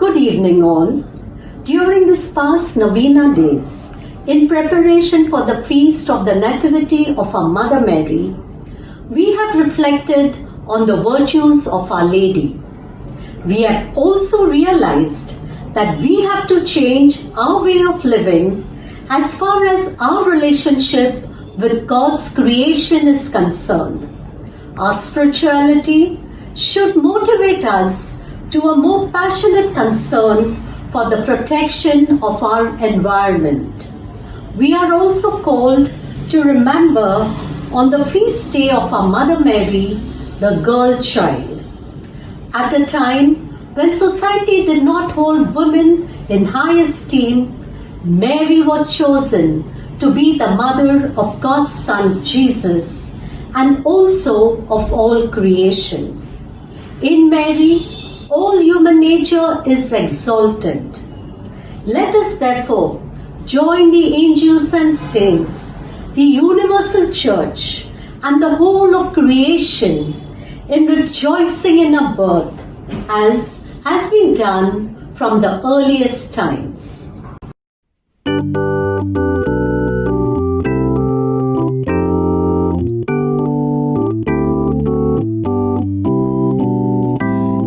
Good evening, all. During this past Novena days, in preparation for the feast of the Nativity of our Mother Mary, we have reflected on the virtues of Our Lady. We have also realized that we have to change our way of living as far as our relationship with God's creation is concerned. Our spirituality should motivate us to a more passionate concern for the protection of our environment. We are also called to remember on the feast day of our Mother Mary, the girl child. At a time when society did not hold women in high esteem, Mary was chosen to be the mother of God's Son Jesus and also of all creation. In Mary, all human nature is exalted. Let us therefore join the angels and saints, the universal church, and the whole of creation in rejoicing in her birth, as has been done from the earliest times.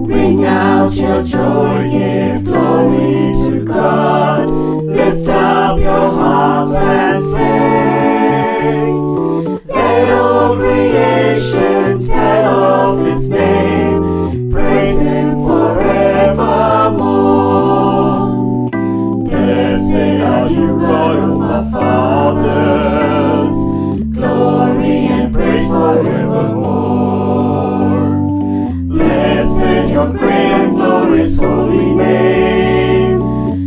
Bring out your joy, give glory to God. Lift up your hearts and sing. Let all creation tell of His name. Praise Him forevermore. Blessed are you, God of our fathers. Glory and praise forevermore. Blessed your great and glorious holy name.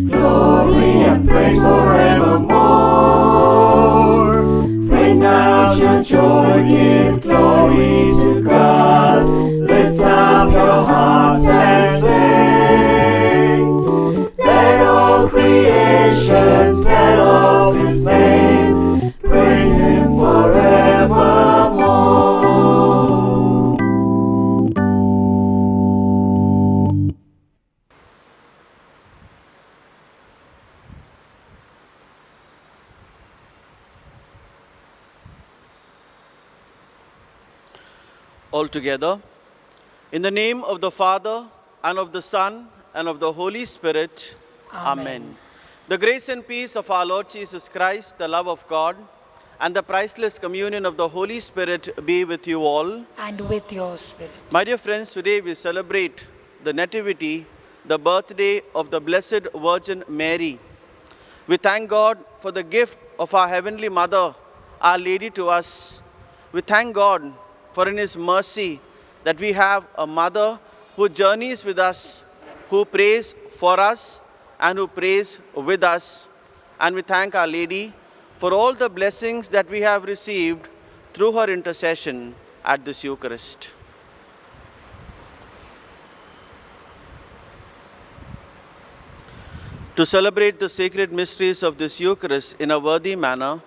Glory and praise forevermore. Bring out your joy, give glory to God. Lift up your hearts and sing. Let all creation tell of His name. Praise Him forevermore. All together, in the name of the Father, and of the Son, and of the Holy Spirit. Amen. The grace and peace of our Lord Jesus Christ, the love of God, and the priceless communion of the Holy Spirit be with you all. And with your spirit. My dear friends, today we celebrate the Nativity, the birthday of the Blessed Virgin Mary. We thank God for the gift of our Heavenly Mother, Our Lady, to us. We thank God for in His mercy that we have a mother who journeys with us, who prays for us, and who prays with us. And we thank Our Lady for all the blessings that we have received through her intercession at this Eucharist. To celebrate the sacred mysteries of this Eucharist in a worthy manner,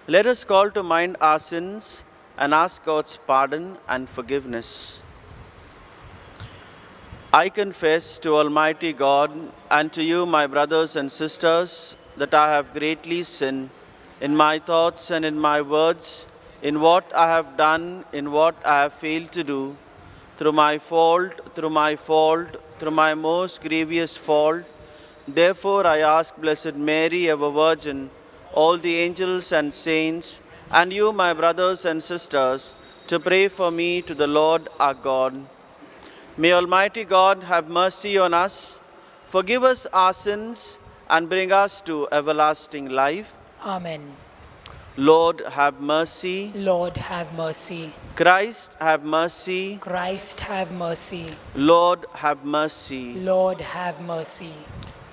let us call to mind our sins and ask God's pardon and forgiveness. I confess to Almighty God and to you, my brothers and sisters, that I have greatly sinned in my thoughts and in my words, in what I have done, in what I have failed to do, through my most grievous fault. Therefore I ask Blessed Mary, ever Virgin, all the angels and saints, and you, my brothers and sisters, to pray for me to the Lord our God. May Almighty God have mercy on us, forgive us our sins, and bring us to everlasting life. Amen. Lord, have mercy. Lord, have mercy. Christ, have mercy. Christ, have mercy. Lord, have mercy. Lord, have mercy.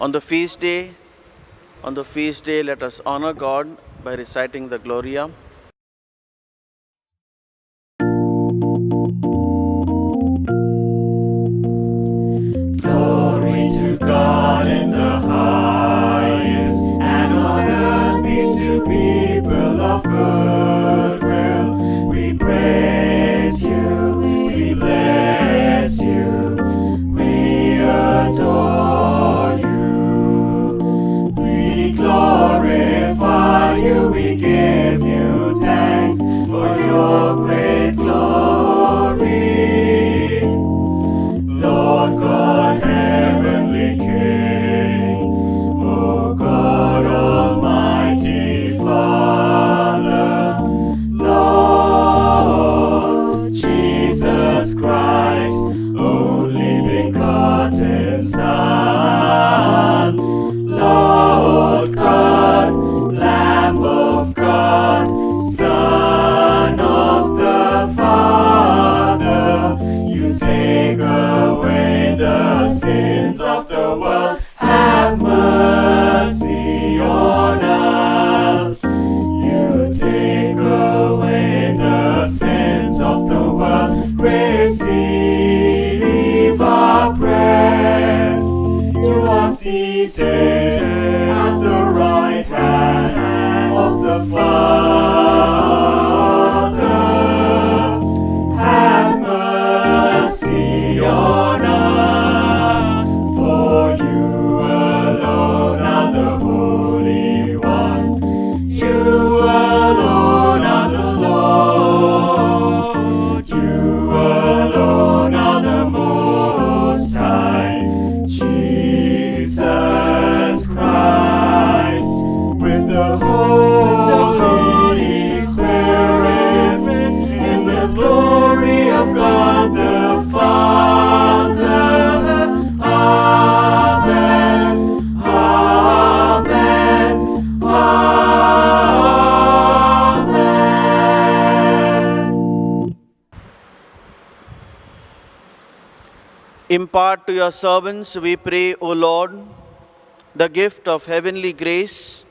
On the feast day, let us honor God by reciting the Gloria. Glory to God in the highest, and on earth peace to people of good will. We praise you, we bless you, we adore take away the sins of the world. Have mercy on us. You take away the sins of the world. Receive our prayer. You are seated at the right hand of the Father. Have mercy on us, for you alone are the Holy One. You alone are the Lord. You alone are the Most High. Jesus Christ, with the Holy Spirit, in the glory of God the Father. Amen. Amen. Amen. Impart to your servants, we pray, O Lord, the gift of heavenly grace,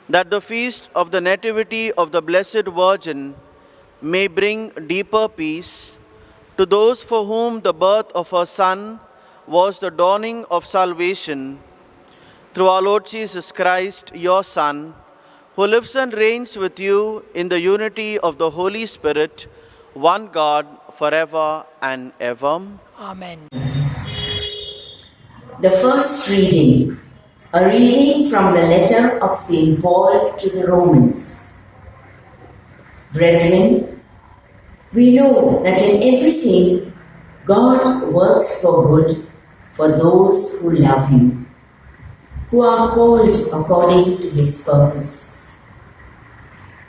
that the feast of the Nativity of the Blessed Virgin may bring deeper peace to those for whom the birth of her Son was the dawning of salvation. Through our Lord Jesus Christ, your Son, who lives and reigns with you in the unity of the Holy Spirit, one God, forever and ever. Amen. The first reading, a reading from the letter of St. Paul to the Romans. Brethren, we know that in everything God works for good for those who love Him, who are called according to His purpose.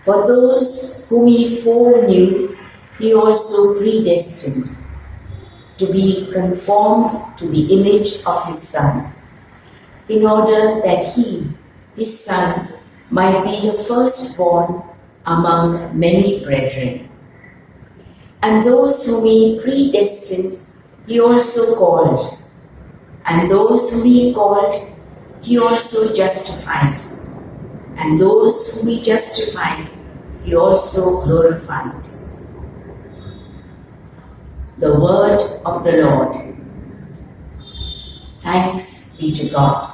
For those whom He foreknew, He also predestined to be conformed to the image of His Son, in order that He, His Son, might be the firstborn among many brethren. And those whom He predestined, He also called. And those whom He called, He also justified. And those whom He justified, He also glorified. The word of the Lord. Thanks be to God.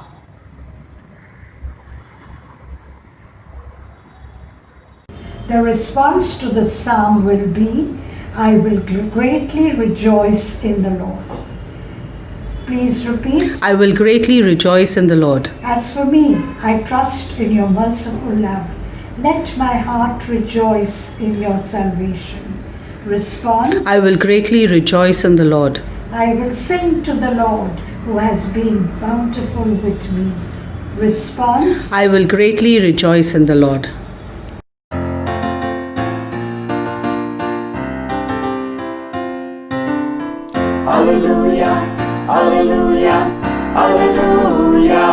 The response to the psalm will be, I will greatly rejoice in the Lord. Please repeat. I will greatly rejoice in the Lord. As for me, I trust in your merciful love. Let my heart rejoice in your salvation. Response. I will greatly rejoice in the Lord. I will sing to the Lord who has been bountiful with me. Response. I will greatly rejoice in the Lord. Hallelujah, hallelujah, hallelujah,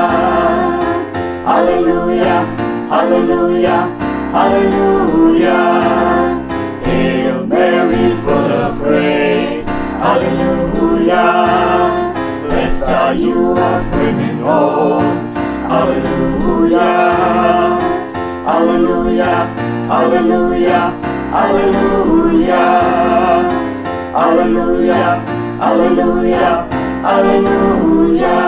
hallelujah, hallelujah, hallelujah. Hail Mary, full of grace, hallelujah. Blessed are you of women all, hallelujah, hallelujah, hallelujah, hallelujah, hallelujah. Hallelujah, hallelujah.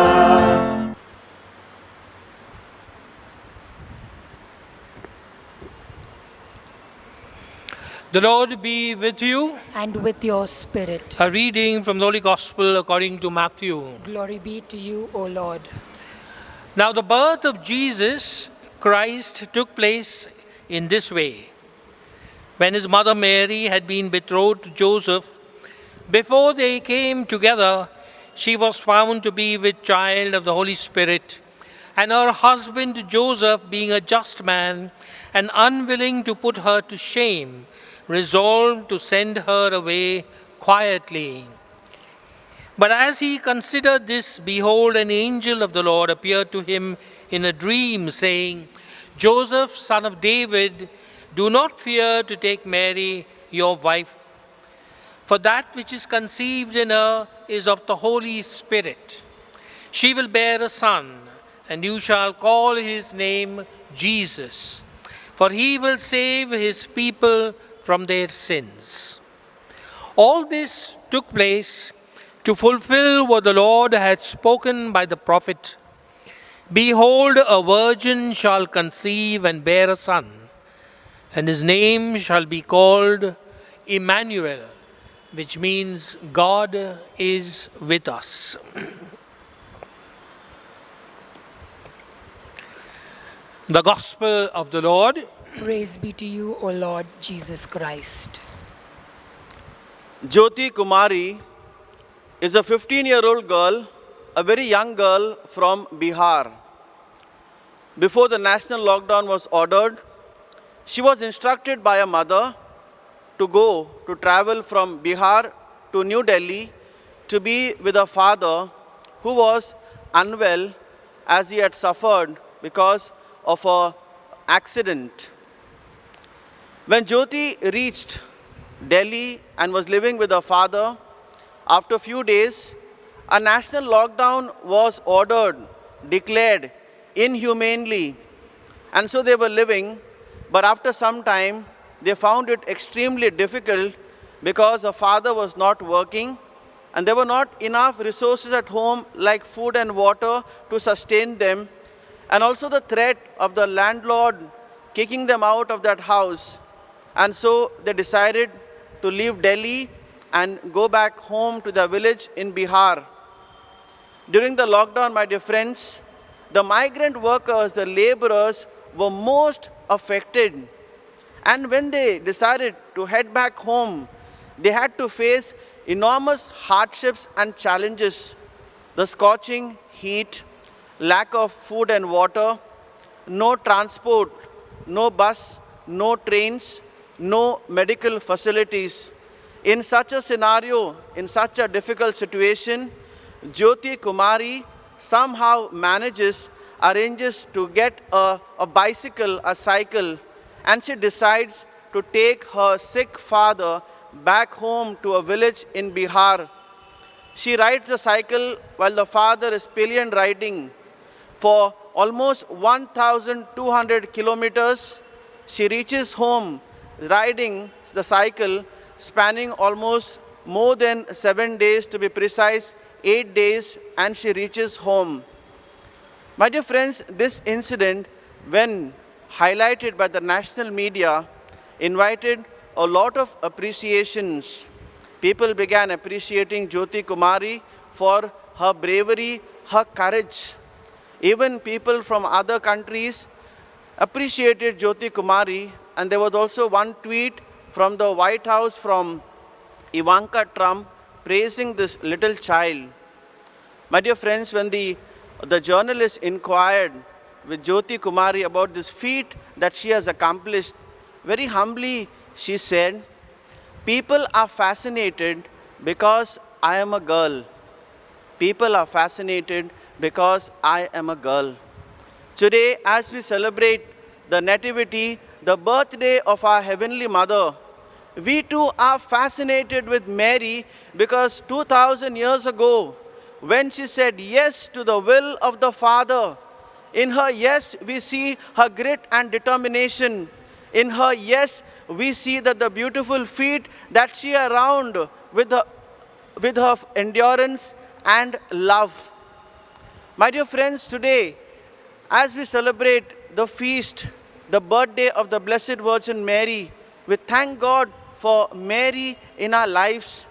The Lord be with you. And with your spirit. A reading from the Holy Gospel according to Matthew. Glory be to you, O Lord. Now the birth of Jesus Christ took place in this way. When his mother Mary had been betrothed to Joseph, before they came together, she was found to be with child of the Holy Spirit, and her husband Joseph, being a just man and unwilling to put her to shame, resolved to send her away quietly. But as he considered this, behold, an angel of the Lord appeared to him in a dream, saying, Joseph, son of David, do not fear to take Mary, your wife, For that which is conceived in her is of the Holy Spirit. She will bear a son, and you shall call his name Jesus, for he will save his people from their sins. All this took place to fulfill what the Lord had spoken by the prophet. Behold, a virgin shall conceive and bear a son, and his name shall be called Emmanuel, which means God is with us. The Gospel of the Lord. Praise be to you, O Lord Jesus Christ. Jyoti Kumari is a 15-year-old girl, a very young girl from Bihar. Before the national lockdown was ordered, she was instructed by a mother to travel from Bihar to New Delhi to be with her father, who was unwell as he had suffered because of an accident. When Jyoti reached Delhi and was living with her father, after a few days, a national lockdown was ordered, declared inhumanely. And so they were living, but after some time, they found it extremely difficult because her father was not working and there were not enough resources at home like food and water to sustain them. And also the threat of the landlord kicking them out of that house. And so they decided to leave Delhi and go back home to their village in Bihar. During the lockdown, my dear friends, the migrant workers, the laborers were most affected. And when they decided to head back home, they had to face enormous hardships and challenges. The scorching heat, lack of food and water, no transport, no bus, no trains, no medical facilities. In such a scenario, in such a difficult situation, Jyoti Kumari somehow arranges to get a bicycle, a cycle, and she decides to take her sick father back home to a village in Bihar. She rides the cycle while the father is pillion riding. For almost 1,200 kilometers, she reaches home riding the cycle, spanning almost more than 7 days, to be precise, 8 days, and she reaches home. My dear friends, this incident, when highlighted by the national media, invited a lot of appreciations. People began appreciating Jyoti Kumari for her bravery, her courage. Even people from other countries appreciated Jyoti Kumari, and there was also one tweet from the White House from Ivanka Trump praising this little child. My dear friends, when the journalist inquired with Jyoti Kumari about this feat that she has accomplished, very humbly she said, "People are fascinated because I am a girl. People are fascinated because I am a girl." Today, as we celebrate the Nativity, the birthday of our Heavenly Mother, we too are fascinated with Mary because 2,000 years ago, when she said yes to the will of the Father, in her yes, we see her grit and determination. In her yes, we see that the beautiful feat that she around with her endurance and love. My dear friends, today, as we celebrate the feast, the birthday of the Blessed Virgin Mary, we thank God for Mary in our lives.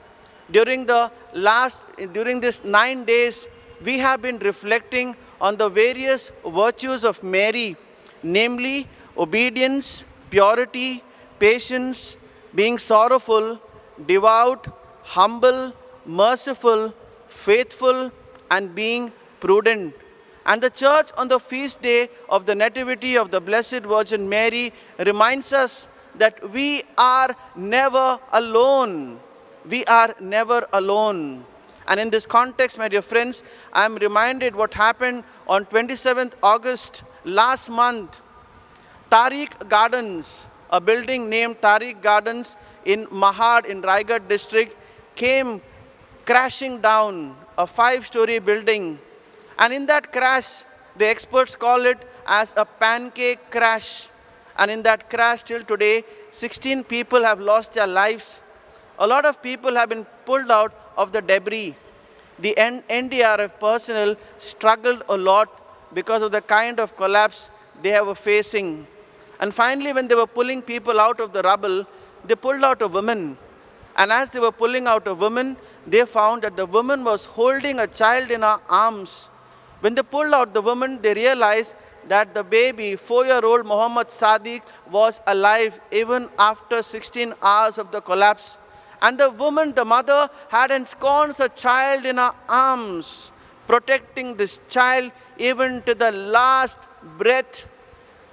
During these 9 days, we have been reflecting on the various virtues of Mary, namely obedience, purity, patience, being sorrowful, devout, humble, merciful, faithful, and being prudent. And the Church on the feast day of the Nativity of the Blessed Virgin Mary reminds us that we are never alone. We are never alone. And in this context, my dear friends, I am reminded what happened on 27th August last month. Tariq Gardens, a building named Tariq Gardens in Mahad in Raigad district, came crashing down a 5-story building. And in that crash, the experts call it as a pancake crash. And in that crash till today, 16 people have lost their lives. A lot of people have been pulled out of the debris. The NDRF personnel struggled a lot because of the kind of collapse they were facing. And finally, when they were pulling people out of the rubble, they pulled out a woman. And as they were pulling out a woman, they found that the woman was holding a child in her arms. When they pulled out the woman, they realized that the baby, 4-year-old Muhammad Sadiq, was alive even after 16 hours of the collapse. And the woman, the mother, had ensconced a child in her arms, protecting this child even to the last breath.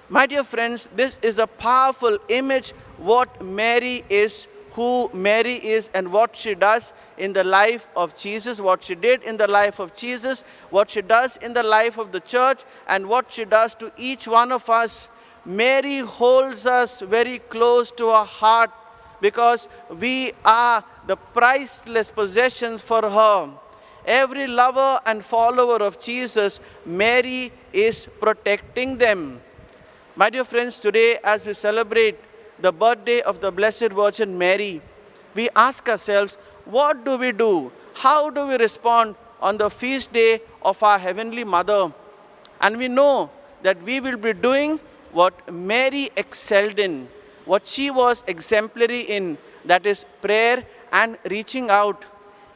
My dear friends, this is a powerful image what Mary is, who Mary is, and what she does in the life of Jesus, what she did in the life of Jesus, what she does in the life of the church, and what she does to each one of us. Mary holds us very close to her heart because we are the priceless possessions for her. Every lover and follower of Jesus, Mary is protecting them. My dear friends, today as we celebrate the birthday of the Blessed Virgin Mary, we ask ourselves, what do we do? How do we respond on the feast day of our Heavenly Mother? And we know that we will be doing what Mary excelled in, what she was exemplary in, that is prayer and reaching out.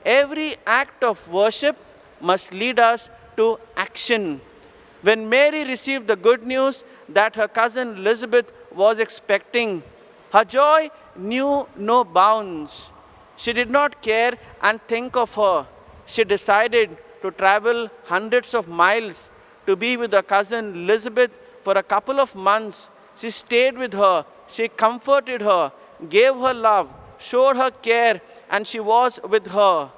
Every act of worship must lead us to action. When Mary received the good news that her cousin Elizabeth was expecting, her joy knew no bounds. She did not care and think of her. She decided to travel hundreds of miles to be with her cousin Elizabeth for a couple of months. She stayed with her, she comforted her, gave her love, showed her care, and she was with her.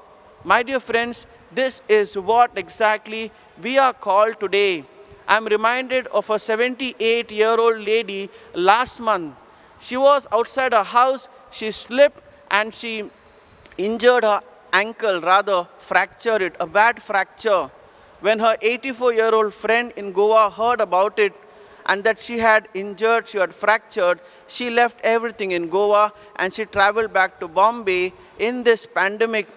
My dear friends, this is what exactly we are called today. I am reminded of a 78-year-old lady last month. She was outside her house, she slipped and she injured her ankle, rather fractured it, a bad fracture. When her 84-year-old friend in Goa heard about it and that she had injured, she had fractured, she left everything in Goa and she traveled back to Bombay in this pandemic.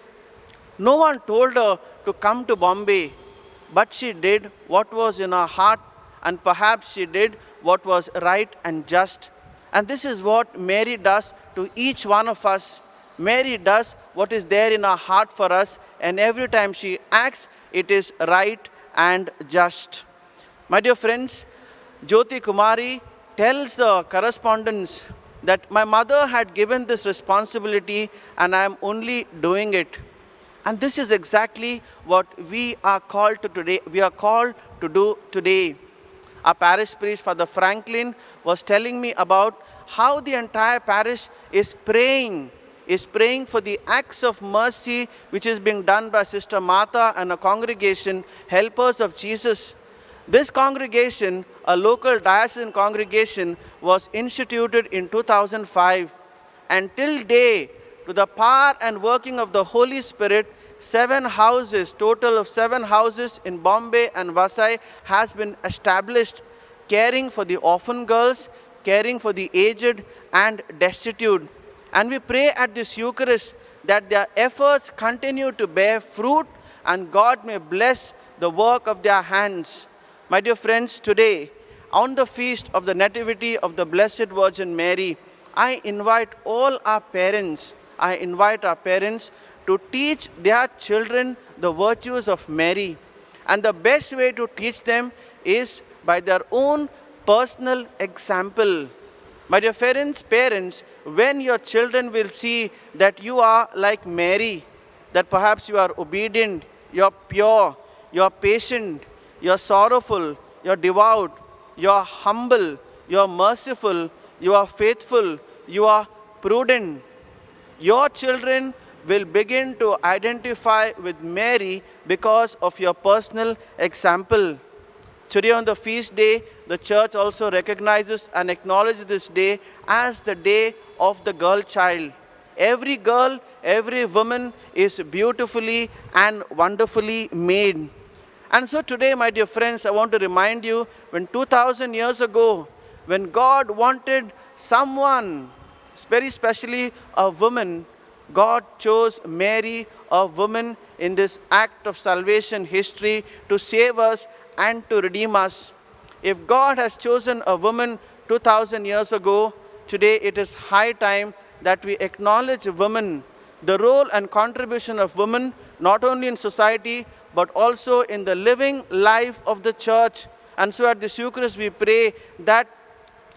No one told her to come to Bombay, but she did what was in her heart, and perhaps she did what was right and just. And this is what Mary does to each one of us. Mary does what is there in her heart for us, and every time she acts, it is right and just. My dear friends, Jyoti Kumari tells the correspondents that my mother had given this responsibility and I am only doing it. And this is exactly what we are called to today. We are called to do today. Our parish priest, Father Franklin, was telling me about how the entire parish is praying for the acts of mercy which is being done by Sister Martha and a congregation, Helpers of Jesus. This congregation, a local diocesan congregation, was instituted in 2005. And till day, to the power and working of the Holy Spirit, 7 houses, total of 7 houses in Bombay and Vasai has been established, caring for the orphan girls, caring for the aged and destitute. And we pray at this Eucharist that their efforts continue to bear fruit and God may bless the work of their hands. My dear friends, today, on the feast of the Nativity of the Blessed Virgin Mary, I invite all our parents, to teach their children the virtues of Mary. And the best way to teach them is by their own personal example. My dear parents, when your children will see that you are like Mary, that perhaps you are obedient, you are pure, you are patient, you are sorrowful, you are devout, you are humble, you are merciful, you are faithful, you are prudent, your children will begin to identify with Mary because of your personal example. Today on the feast day, the church also recognizes and acknowledges this day as the day of the girl child. every girl, every woman is beautifully and wonderfully made. And so today, my dear friends, I want to remind you when 2000 years ago, when God wanted someone, very specially a woman, God chose Mary, a woman, in this act of salvation history to save us and to redeem us. If God has chosen a woman 2000 years ago, today it is high time that we acknowledge women, the role and contribution of women, not only in society, but also in the living life of the church. And so at this Eucharist, we pray that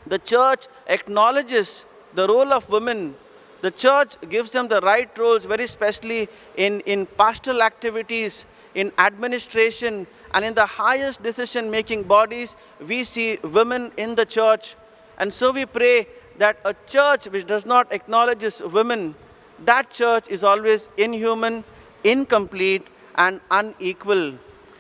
the church acknowledges the role of women. The church gives them the right roles, very especially in pastoral activities, in administration, and in the highest decision-making bodies, we see women in the church. And so we pray that a church which does not acknowledge women, that church is always inhuman, incomplete, and unequal.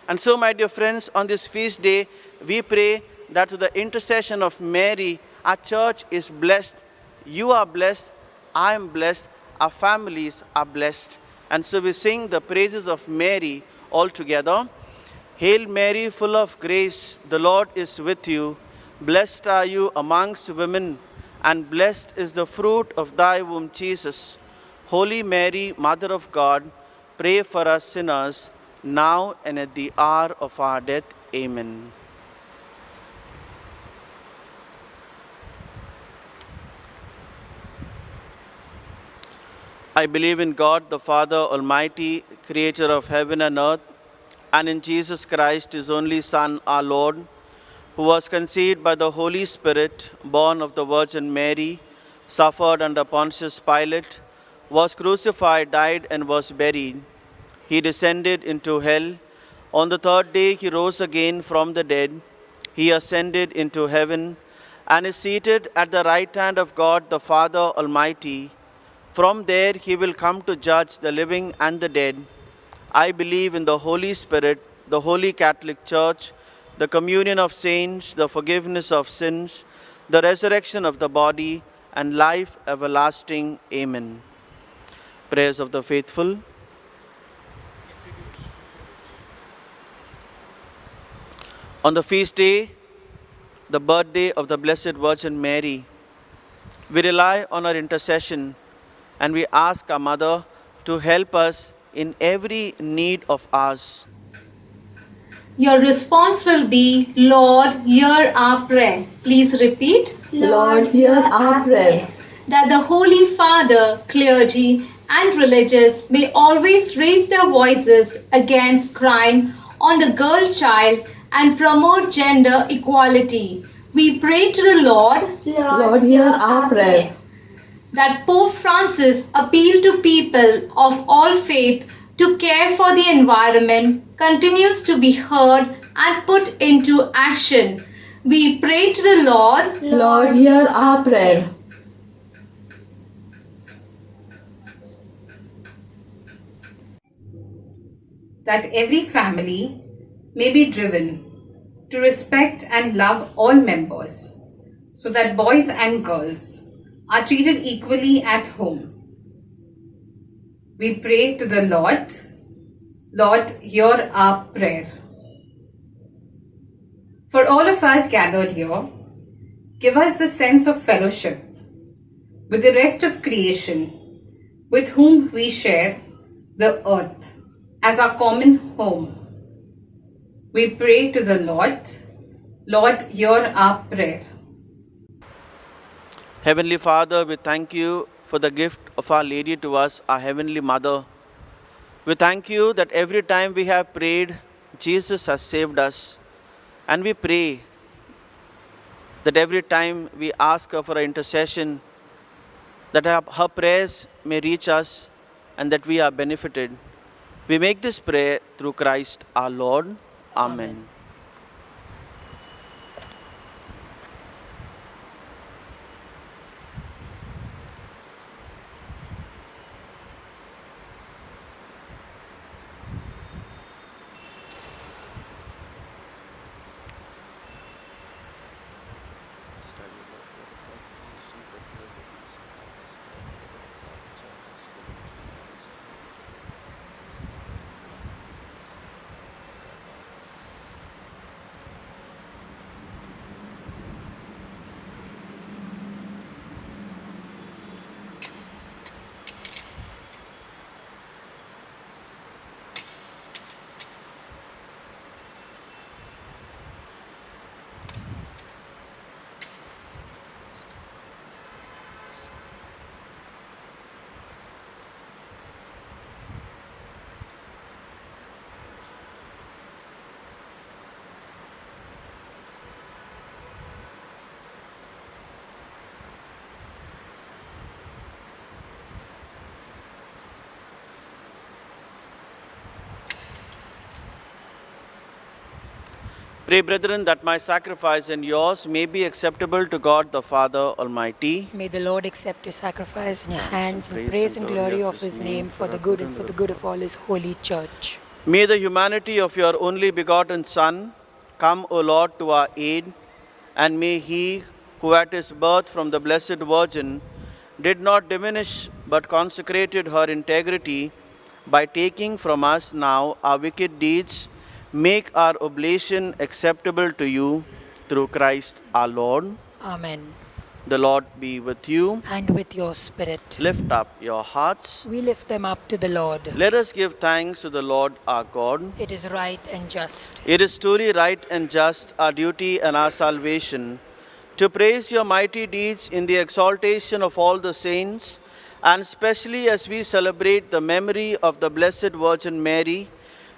And so, my dear friends, on this feast day, we pray that through the intercession of Mary, our church is blessed. You are blessed. I am blessed. Our families are blessed. And so we sing the praises of Mary all together. Hail Mary, full of grace, the Lord is with you. Blessed are you amongst women, and blessed is the fruit of thy womb, Jesus. Holy Mary, Mother of God, pray for us sinners, now and at the hour of our death. Amen. I believe in God, the Father Almighty, creator of heaven and earth, and in Jesus Christ, his only Son, our Lord, who was conceived by the Holy Spirit, born of the Virgin Mary, suffered under Pontius Pilate, was crucified, died, and was buried. He descended into hell. On the third day he rose again from the dead. He ascended into heaven and is seated at the right hand of God the Father Almighty. From there he will come to judge the living and the dead. I believe in the Holy Spirit, the Holy Catholic Church, the communion of saints, the forgiveness of sins, the resurrection of the body, and life everlasting. Amen. Prayers of the faithful. On the feast day, the birthday of the Blessed Virgin Mary, we rely on her intercession and we ask our Mother to help us in every need of ours. Your response will be, Lord, hear our prayer. Please repeat. Lord, hear our prayer. That the Holy Father, clergy, and religious may always raise their voices against crime on the girl child and promote gender equality. We pray to the Lord. Lord, hear our prayer. That Pope Francis appeal to people of all faith to care for the environment continues to be heard and put into action. We pray to the Lord. Lord, hear our prayer. That every family may be driven to respect and love all members, so that boys and girls are treated equally at home. We pray to the Lord. Lord, hear our prayer. For all of us gathered here, give us the sense of fellowship with the rest of creation, with whom we share the earth as our common home. We pray to the Lord. Lord, hear our prayer. Heavenly Father, we thank you for the gift of Our Lady to us, our Heavenly Mother. We thank you that every time we have prayed, Jesus has saved us. And we pray that every time we ask her for her intercession, that her prayers may reach us and that we are benefited. We make this prayer through Christ our Lord. Amen. Pray, brethren, that my sacrifice and yours may be acceptable to God the Father Almighty. May the Lord accept your sacrifice in your hands and praise and glory of his name for the good and for the good of all his holy church. May the humanity of your only begotten Son come, O Lord, to our aid, and may he, who at his birth from the Blessed Virgin did not diminish but consecrated her integrity by taking from us now our wicked deeds, make our oblation acceptable to you through Christ our Lord. Amen. The Lord be with you. And with your spirit. Lift up your hearts. We lift them up to the Lord. Let us give thanks to the Lord our God. It is right and just. It is truly right and just, our duty and our salvation, to praise your mighty deeds in the exaltation of all the saints, and especially as we celebrate the memory of the Blessed Virgin Mary,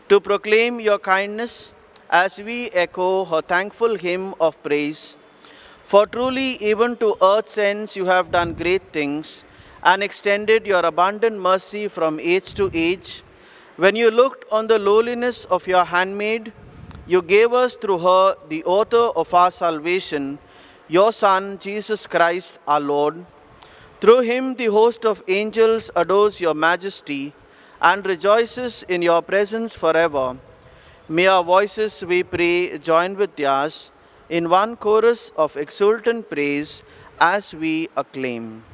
to proclaim your kindness as we echo her thankful hymn of praise. For truly, even to earth's ends you have done great things, and extended your abundant mercy from age to age. When you looked on the lowliness of your handmaid, you gave us through her, the author of our salvation, your Son, Jesus Christ our Lord. Through him the host of angels adores your majesty and rejoices in your presence forever. May our voices, we pray, join with theirs in one chorus of exultant praise as we acclaim.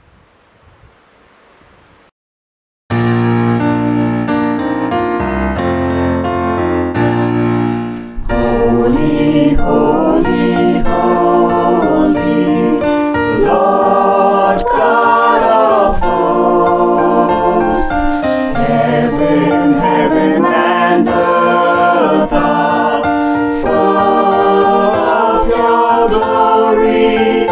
Holy, holy, holy, Lord God of hosts, heaven, heaven and earth are full of your glory.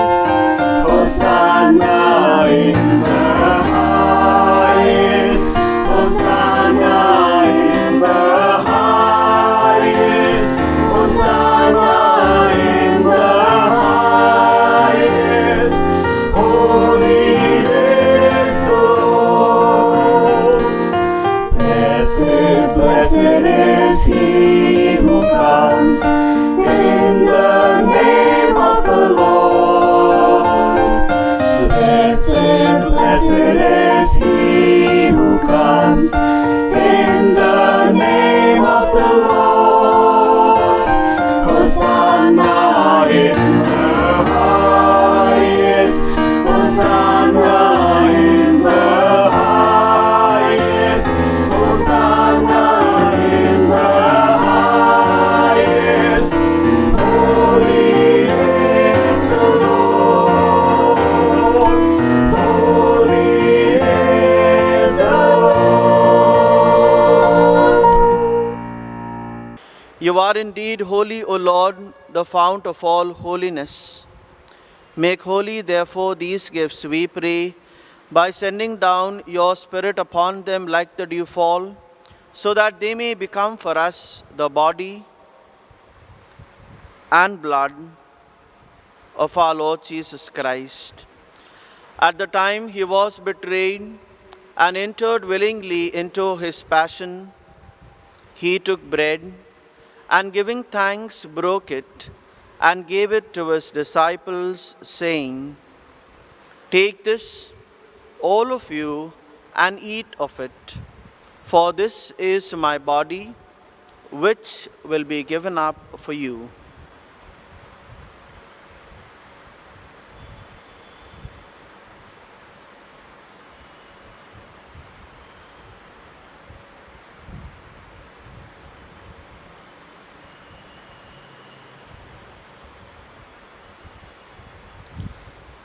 Hosanna in the highest, Hosanna in the highest, Hosanna in the highest. Holy is the Lord. Blessed, blessed is he who comes in the name of the Lord. Blessed, blessed is he who comes in the name of the Lord. Hosanna in the highest, Hosanna in the highest, Hosanna in the highest. Holy is the Lord, holy is the Lord. You are indeed holy, O Lord, the fount of all holiness. Make holy, therefore, these gifts, we pray, by sending down your Spirit upon them like the dewfall, so that they may become for us the body and blood of our Lord Jesus Christ. At the time he was betrayed and entered willingly into his passion, he took bread and giving thanks broke it and gave it to his disciples, saying, "Take this, all of you, and eat of it, for this is my body, which will be given up for you."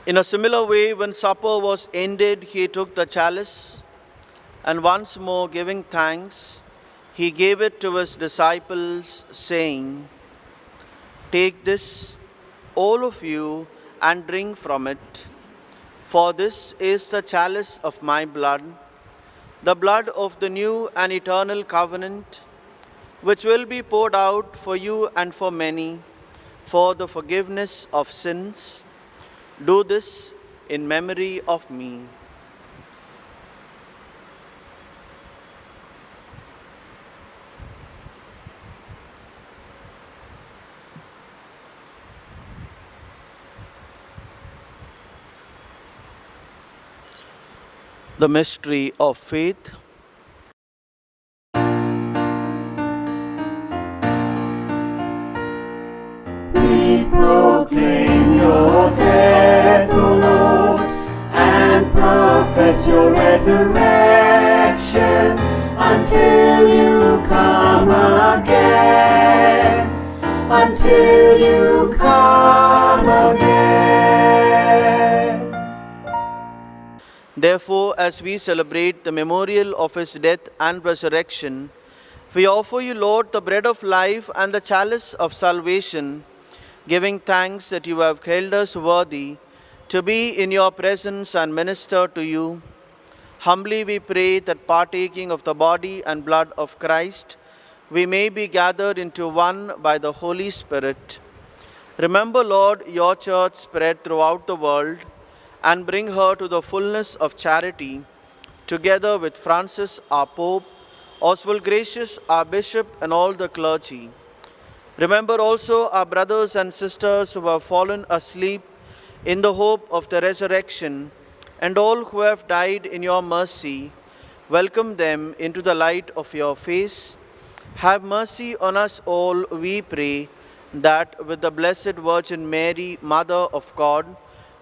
In a similar way, when supper was ended, he took the chalice, and once more giving thanks, he gave it to his disciples, saying, "Take this, all of you, and drink from it, for this is the chalice of my blood, the blood of the new and eternal covenant, which will be poured out for you and for many, for the forgiveness of sins. Do this in memory of me." The mystery of faith. We proclaim your death, O Lord, and profess your resurrection until you come again. Until you come again. Therefore, as we celebrate the memorial of his death and resurrection, we offer you, Lord, the bread of life and the chalice of salvation, giving thanks that you have held us worthy to be in your presence and minister to you. Humbly we pray that partaking of the body and blood of Christ, we may be gathered into one by the Holy Spirit. Remember, Lord, your church spread throughout the world and bring her to the fullness of charity, together with Francis, our Pope, Oswald Gracious, our Bishop, and all the clergy. Remember also our brothers and sisters who have fallen asleep in the hope of the resurrection, and all who have died in your mercy. Welcome them into the light of your face. Have mercy on us all, we pray, that with the Blessed Virgin Mary, Mother of God,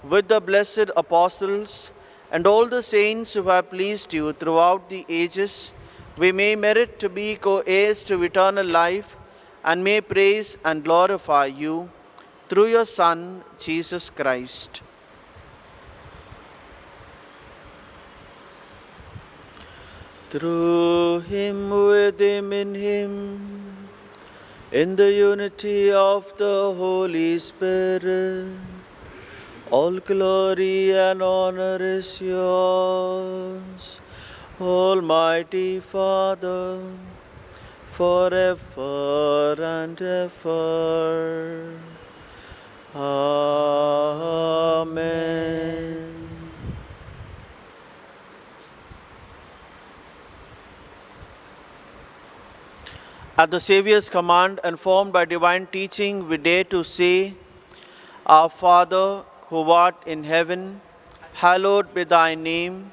with the blessed apostles, and all the saints who have pleased you throughout the ages, we may merit to be co-heirs to eternal life, and may praise and glorify you through your Son, Jesus Christ. Through him, with him, in the unity of the Holy Spirit, all glory and honor is yours, Almighty Father, forever and ever. Amen. At the Saviour's command and formed by divine teaching, we dare to say, Our Father, who art in heaven, hallowed be thy name.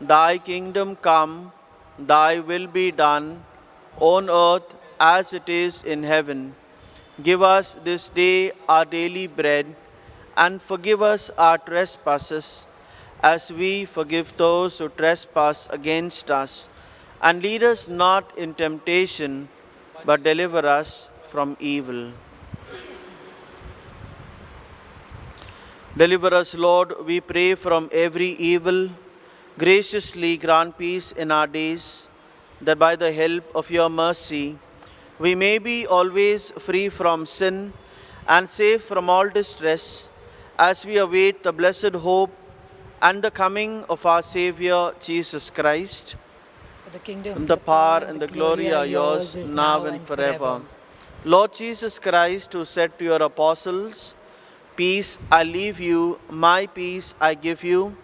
Thy kingdom come, thy will be done, on earth as it is in heaven. Give us this day our daily bread, and forgive us our trespasses, as we forgive those who trespass against us. And lead us not in temptation, but deliver us from evil. Deliver us, Lord, we pray, from every evil. Graciously grant peace in our days, that by the help of your mercy, we may be always free from sin and safe from all distress, as we await the blessed hope and the coming of our Savior, Jesus Christ. The kingdom, The power and the glory are yours, now and forever. Lord Jesus Christ, who said to your apostles, Peace I leave you, my peace I give you.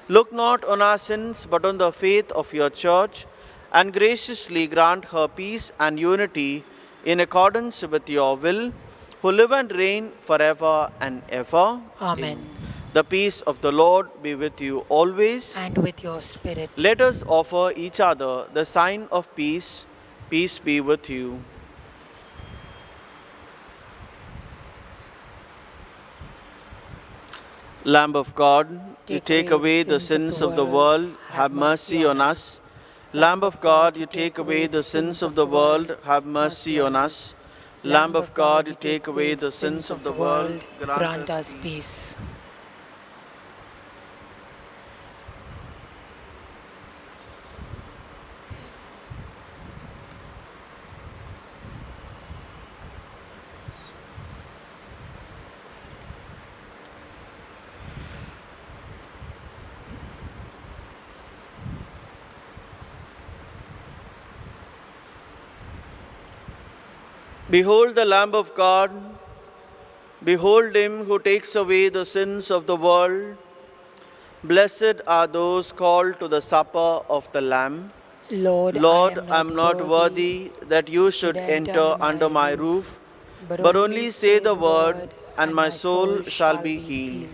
Look not on our sins, but on the faith of your church, and graciously grant her peace and unity in accordance with your will, who live and reign forever and ever. Amen. The peace of the Lord be with you always. And with your spirit. Let us offer each other the sign of peace. Peace be with you. Lamb of God, you take away the sins of the world, have mercy on us. Lamb of God, you take away the sins of the world, have mercy on us. Lamb of God, you take away the sins of the world, grant us peace. Behold the Lamb of God. Behold him who takes away the sins of the world. Blessed are those called to the supper of the Lamb. Lord, I am not worthy that you should enter under my roof, but only say the word, and my soul shall be healed.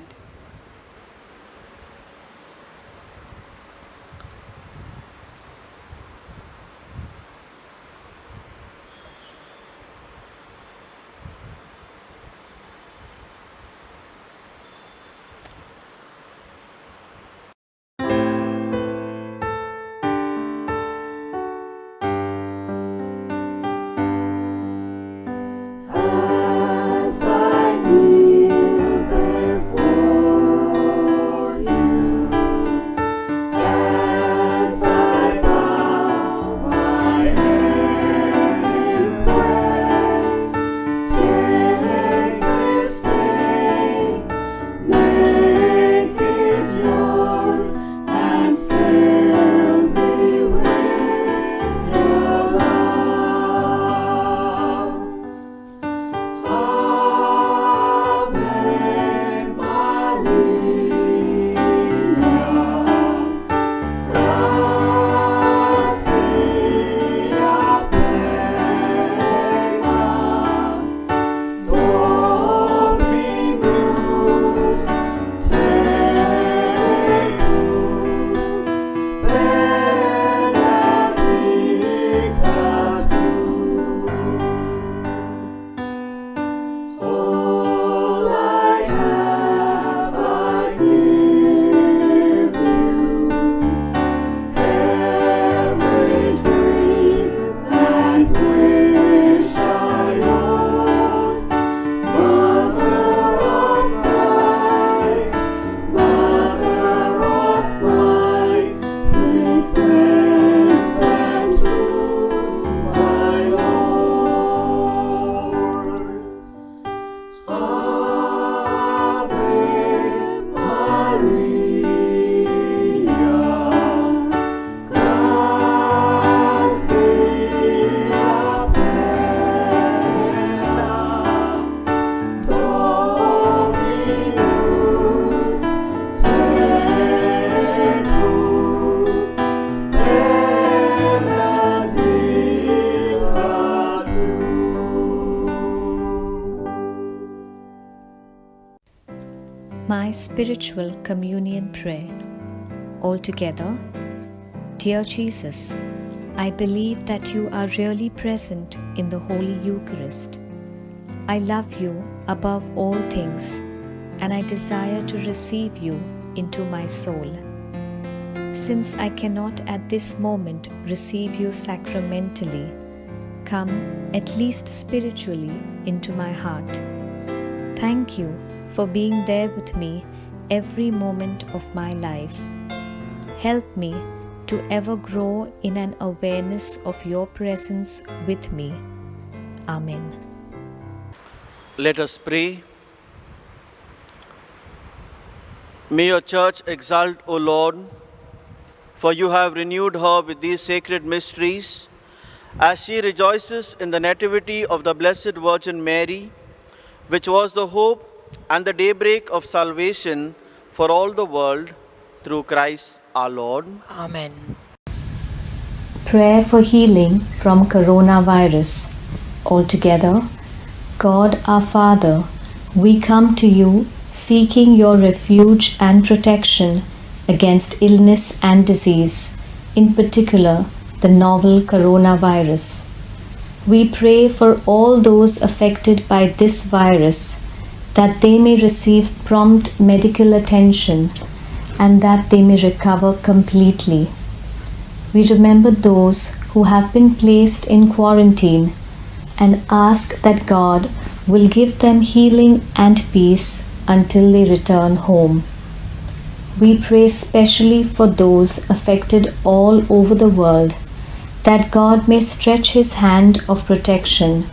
my spiritual communion prayer. Altogether, dear Jesus, I believe that you are really present in the Holy Eucharist. I love you above all things, and I desire to receive you into my soul. Since I cannot at this moment receive you sacramentally, come at least spiritually into my heart. Thank you for being there with me every moment of my life. Help me to ever grow in an awareness of your presence with me. Amen. Let us pray. May your church exult, O Lord, for you have renewed her with these sacred mysteries, as she rejoices in the nativity of the Blessed Virgin Mary, which was the hope and the daybreak of salvation for all the world, through Christ our Lord. Amen. Prayer for healing from coronavirus. Altogether, God our Father, we come to you seeking your refuge and protection against illness and disease, in particular the novel coronavirus. We pray for all those affected by this virus, that they may receive prompt medical attention and that they may recover completely. We remember those who have been placed in quarantine and ask that God will give them healing and peace until they return home. We pray specially for those affected all over the world, that God may stretch His hand of protection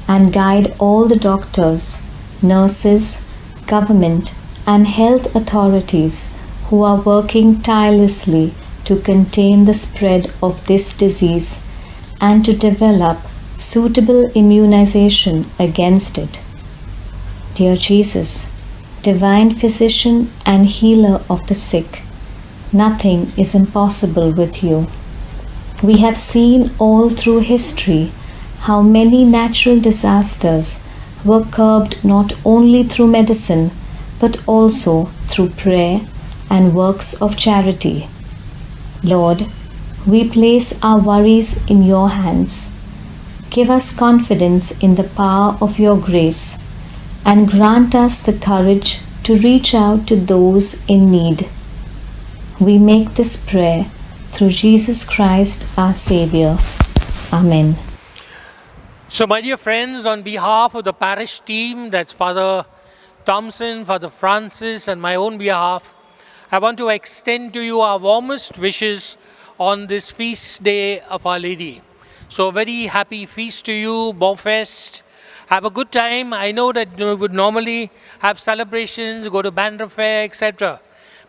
and guide all the doctors, nurses, government, and health authorities who are working tirelessly to contain the spread of this disease and to develop suitable immunization against it. Dear Jesus, divine physician and healer of the sick, nothing is impossible with you. We have seen all through history how many natural disasters were curbed not only through medicine but also through prayer and works of charity. Lord, we place our worries in your hands. Give us confidence in the power of your grace and grant us the courage to reach out to those in need. We make this prayer through Jesus Christ our Savior. Amen. So, my dear friends, on behalf of the parish team, that's Father Thompson, Father Francis, and my own behalf, I want to extend to you our warmest wishes on this feast day of Our Lady. So, very happy feast to you, Bonfest. Have a good time. I know that you would normally have celebrations, go to Bandra Fair, etc.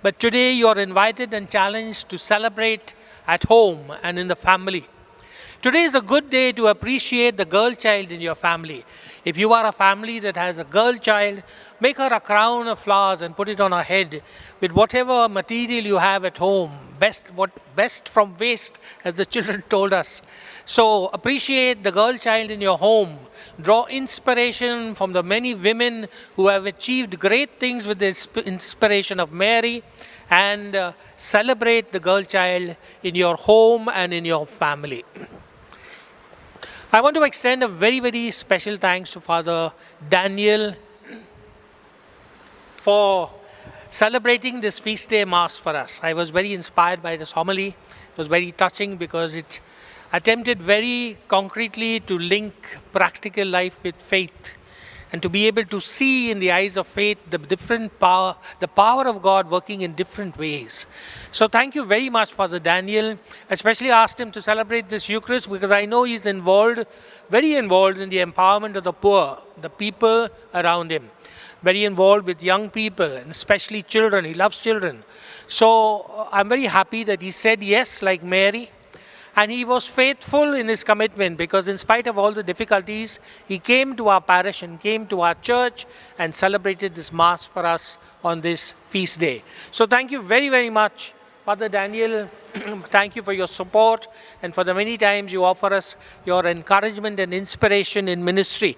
But today you are invited and challenged to celebrate at home and in the family. Today is a good day to appreciate the girl child in your family. If you are a family that has a girl child, make her a crown of flowers and put it on her head with whatever material you have at home. Best from waste, as the children told us. So appreciate the girl child in your home. Draw inspiration from the many women who have achieved great things with the inspiration of Mary, and celebrate the girl child in your home and in your family. I want to extend a very, very special thanks to Father Daniel for celebrating this feast day Mass for us. I was very inspired by this homily. It was very touching because it attempted very concretely to link practical life with faith, and to be able to see in the eyes of faith the different power, the power of God working in different ways. So thank you very much, Father Daniel. Especially asked him to celebrate this Eucharist because I know he's involved, very involved in the empowerment of the poor, the people around him. Very involved with young people and especially children. He loves children. So I'm very happy that he said yes, like Mary. And he was faithful in his commitment because in spite of all the difficulties, he came to our parish and came to our church and celebrated this Mass for us on this feast day. So thank you very, very much, Father Daniel. Thank you for your support and for the many times you offer us your encouragement and inspiration in ministry.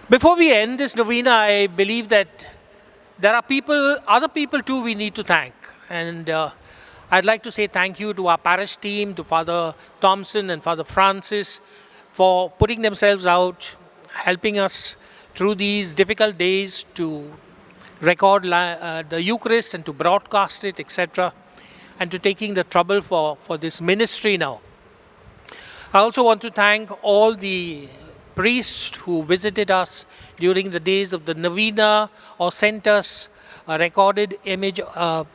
Before we end this novena, I believe that there are other people too we need to thank. And I'd like to say thank you to our parish team, to Father Thompson and Father Francis for putting themselves out, helping us through these difficult days to record the Eucharist and to broadcast it, etc., and to taking the trouble for this ministry now. I also want to thank all the priests who visited us during the days of the novena or sent us a recorded image,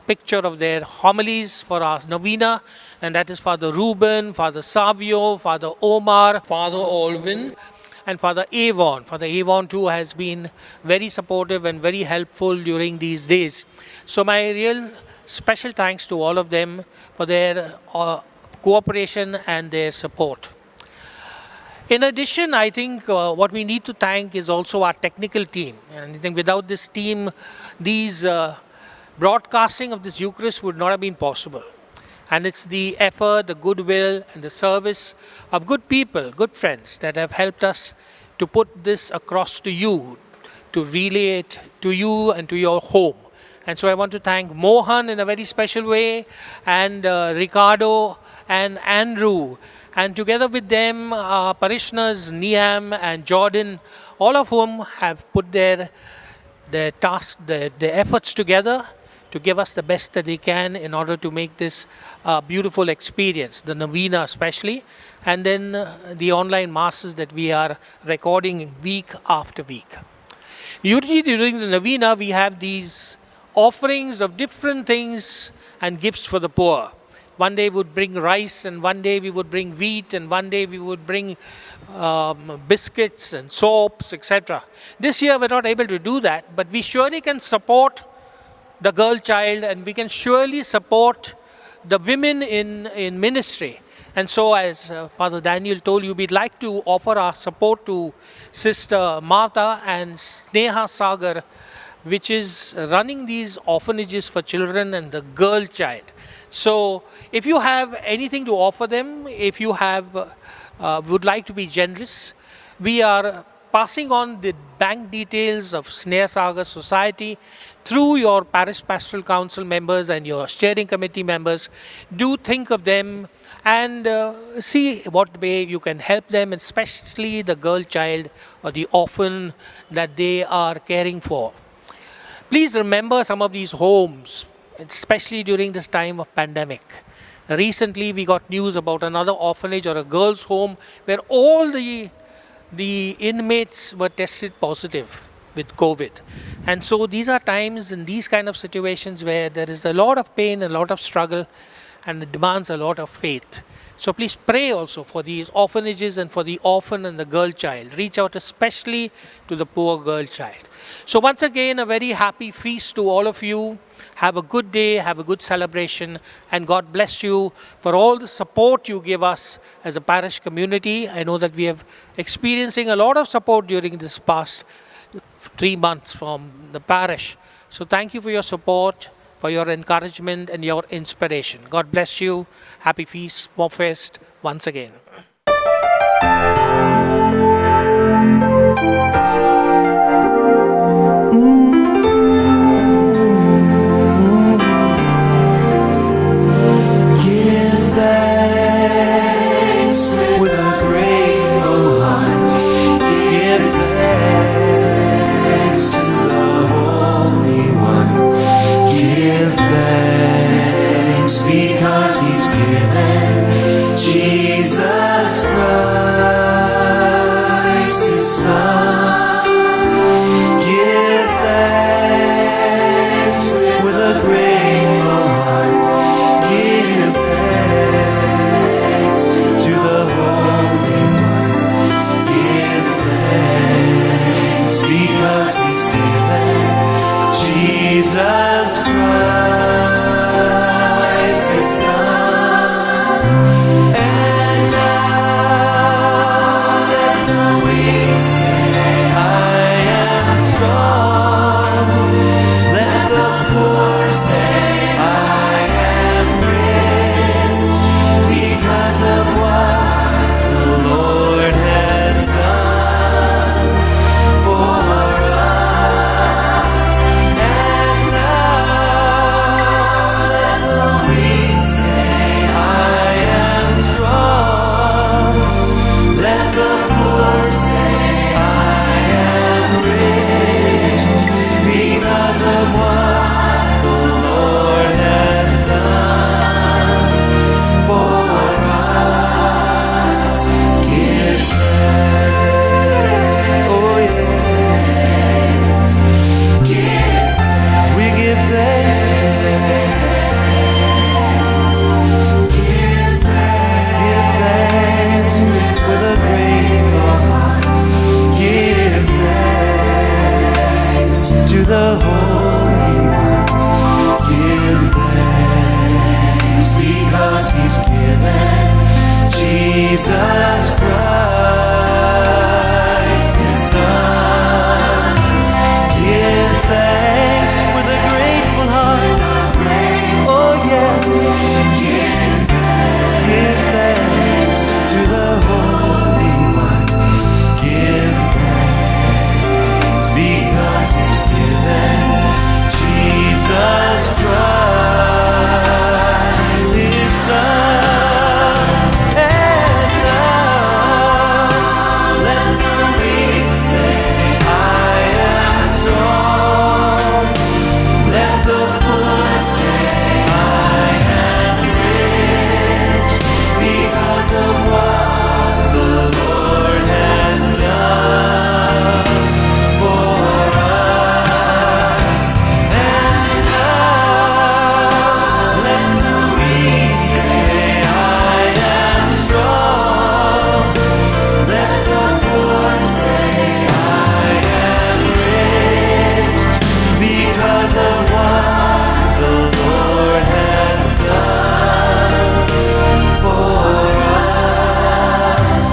picture of their homilies for our novena, and that is Father Ruben, Father Savio, Father Omar, Father Olvin, and Father Avon. Father Avon too has been very supportive and very helpful during these days. So my real special thanks to all of them for their cooperation and their support. In addition, I think what we need to thank is also our technical team. And I think without this team, these broadcasting of this Eucharist would not have been possible. And it's the effort, the goodwill, and the service of good people, good friends that have helped us to put this across to you, to relay it to you and to your home. And so I want to thank Mohan in a very special way, and Ricardo and Andrew. And together with them, our parishioners, Niam and Jordan, all of whom have put their efforts together to give us the best that they can in order to make this beautiful experience, the novena especially, and then the online masses that we are recording week after week. Usually during the novena, we have these offerings of different things and gifts for the poor. One day we would bring rice, and one day we would bring wheat, and one day we would bring biscuits and soaps, etc. This year we're not able to do that, but we surely can support the girl child, and we can surely support the women in ministry. And so, as Father Daniel told you, we'd like to offer our support to Sister Martha and Sneha Sagar, which is running these orphanages for children and the girl child. So, if you have anything to offer them, if you would like to be generous, we are passing on the bank details of Sneha Sagar Society through your Parish Pastoral Council members and your steering committee members. Do think of them and see what way you can help them, especially the girl child or the orphan that they are caring for. Please remember some of these homes, especially during this time of pandemic. Recently, we got news about another orphanage or a girls' home where all the inmates were tested positive with COVID. And so these are times in these kind of situations where there is a lot of pain, a lot of struggle, and it demands a lot of faith. So please pray also for these orphanages and for the orphan and the girl child. Reach out especially to the poor girl child. So once again, a very happy feast to all of you. Have a good day, have a good celebration, and God bless you for all the support you give us as a parish community. I know that we have experiencing a lot of support during this past 3 months from the parish. So thank you for your support, for your encouragement and your inspiration. God bless you. Happy feast, more fest once again. Because he's given Jesus Christ, his Son. Jesus Christ, His Son. Give thanks with a grateful heart. Oh yes, give thanks to the Holy One. Give thanks because He's given Jesus Christ, His Son. And now let the weak say, I am strong. Let the poor say, I am rich, because of what the Lord has done for us. And now let the weak say, I am strong. Let the poor say, I am rich, because of what the Lord has done for us.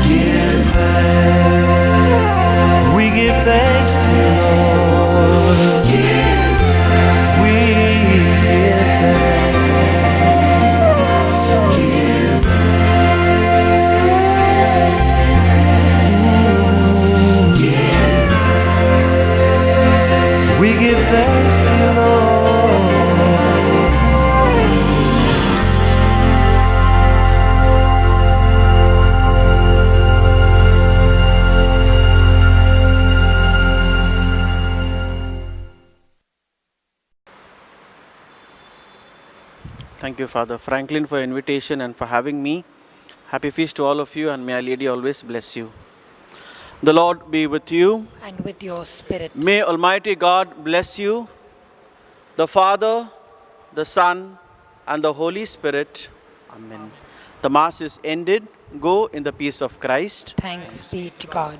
Give thanks. We give thanks to the Lord. We give thanks. We give thanks to the Lord. Thank you, Father Franklin, for your invitation and for having me. Happy feast to all of you, and may Our Lady always bless you. The Lord be with you. And with your spirit. May Almighty God bless you, the Father, the Son, and the Holy Spirit. Amen. The Mass is ended. Go in the peace of Christ. Thanks be to God.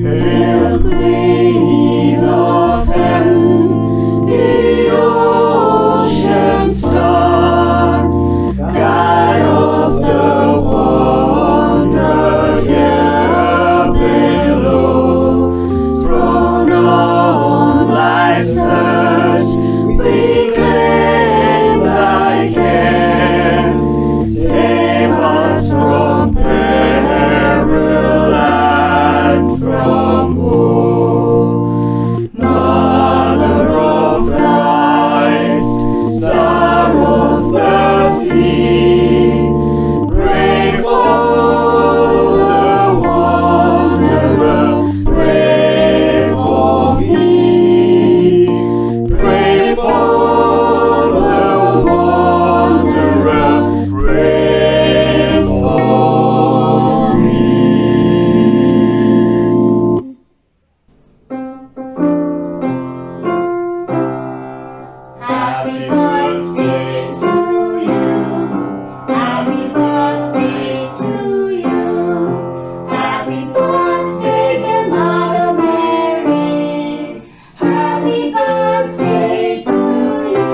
Hail, Queen of Heaven, the ocean star, guide of the wanderer here below. Thrown on life's search, we claim thy care. Save us from peril and from woe. Mother of Christ, Star of the sea, pray for the wanderer, pray for me. Pray for the wanderer, pray for me. Happy birthday to you. Happy birthday to you. Happy birthday, dear Mother Mary. Happy birthday to you.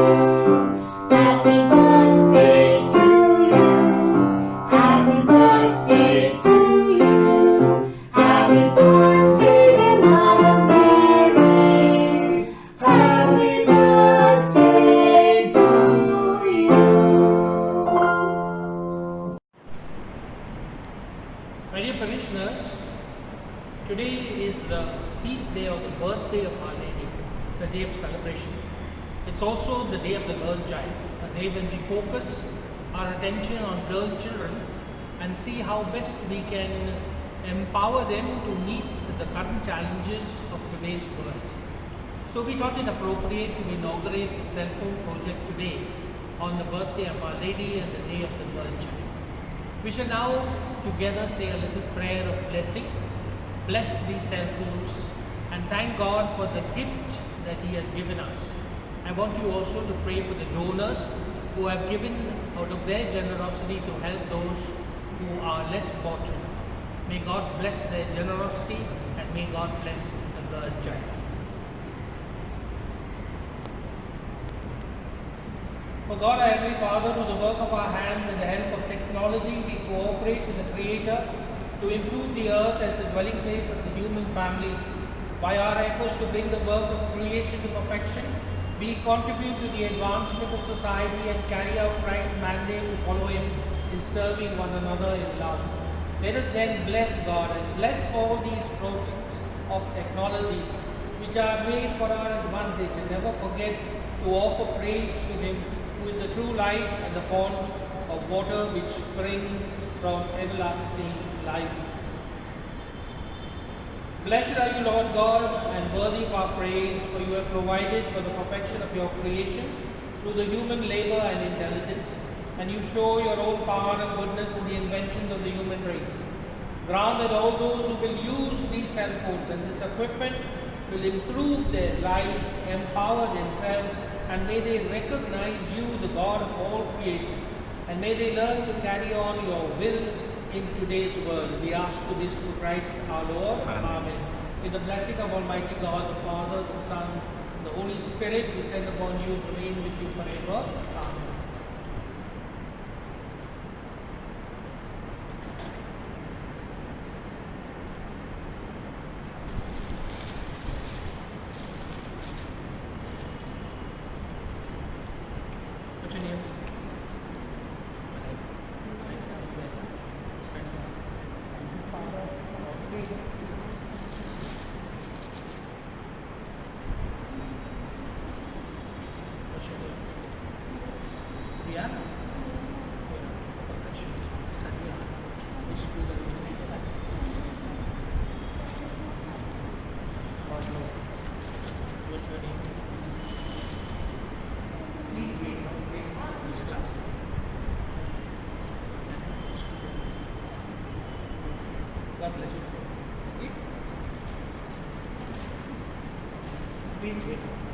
Happy birthday to you. Happy birthday to you. Happy birthday, dear Mother Mary. Happy birthday to you. My dear parishioners, today is the feast day of the birthday of Our Lady. It's a day of celebration. It's also the day of the girl child, a day when we focus our attention on girl children and see how best we can empower them to meet the current challenges of today's world. So we thought it appropriate to inaugurate the cell phone project today on the birthday of Our Lady and the day of the girl child. We shall now together say a little prayer of blessing, bless these cell phones, and thank God for the gift that He has given us. I want you also to pray for the donors who have given out of their generosity to help those who are less fortunate. May God bless their generosity and may God bless the girl child. For God, our Heavenly Father, through the work of our hands and the help of technology, we cooperate with the Creator to improve the earth as the dwelling place of the human family. By our efforts to bring the work of creation to perfection, we contribute to the advancement of society and carry out Christ's mandate to follow Him in serving one another in love. Let us then bless God and bless all these projects of technology which are made for our advantage, and never forget to offer praise to Him who is the true light and the fount of water which springs from everlasting life. Blessed are you, Lord God, and worthy of our praise, for you have provided for the perfection of your creation through the human labor and intelligence, and you show your own power and goodness in the inventions of the human race. Grant that all those who will use these cell phones and this equipment will improve their lives, empower themselves, and may they recognize you, the God of all creation, and may they learn to carry on your will in today's world. We ask for this through Christ our Lord. Amen. With the blessing of Almighty God, the Father, the Son, and the Holy Spirit, descend upon you to reign with you forever. Amen. What's your name? Yeah? What's your name? Please wait for this class. God bless you. Okay? Please wait.